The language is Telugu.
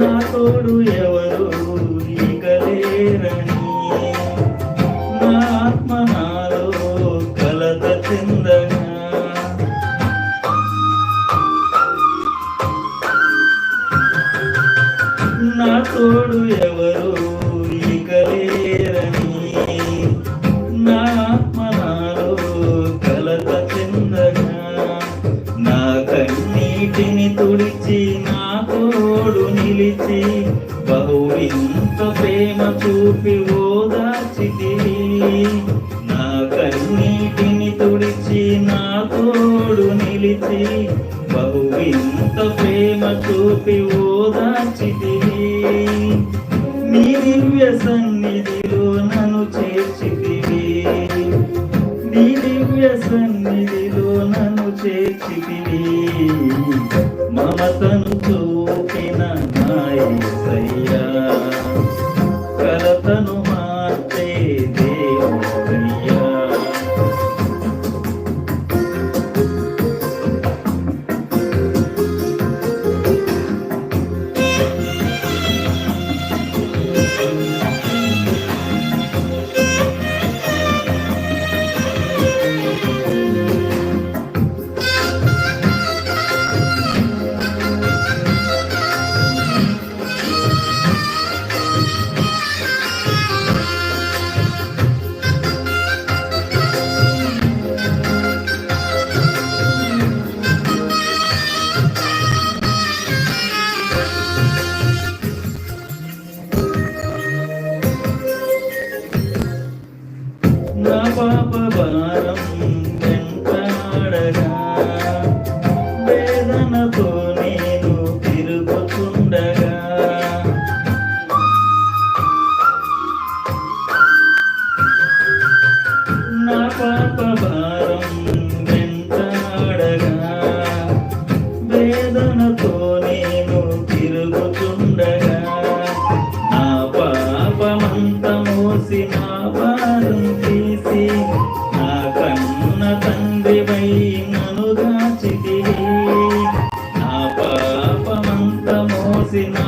నా తోడు ఎవరు ఇక లేరని నా ఆత్మ నాలో కలత చెందగా, నా తోడు ఎవరు ఇక లేరని నా ఆత్మ నాలో కలత చెందగా, నా కన్నీటిని తుడిచి నా తోడు నిలిచి బహు ఇంత ప్రేమ చూపి ఓదార్చితివి. నా కన్నీటిని తుడిచి నా తోడు నిలిచి బహు ఇంత ప్రేమ చూపి ఓదార్చితివి. నీ దివ్య సన్నిధిలో నన్ను చేర్చితివి, నీ దివ్య సన్నిధిలో నన్ను చేర్చితివి. మమతను చూపిన నా యేసయ్యా, కలతను మార్చే దేవుడయ్యా. నా పాప భారం వెంటాడగా, వేదనతో నేను తిరుగుతుండగా, నా పాప భారం వెంటాడగా, వేదనతో నేను తిరుగుతుండగా, నా పాపమంత మోసి నా భారం తీసి నా కన్న తండ్రివై నన్ను దాచితివి. నా పాపమంత మోసి నా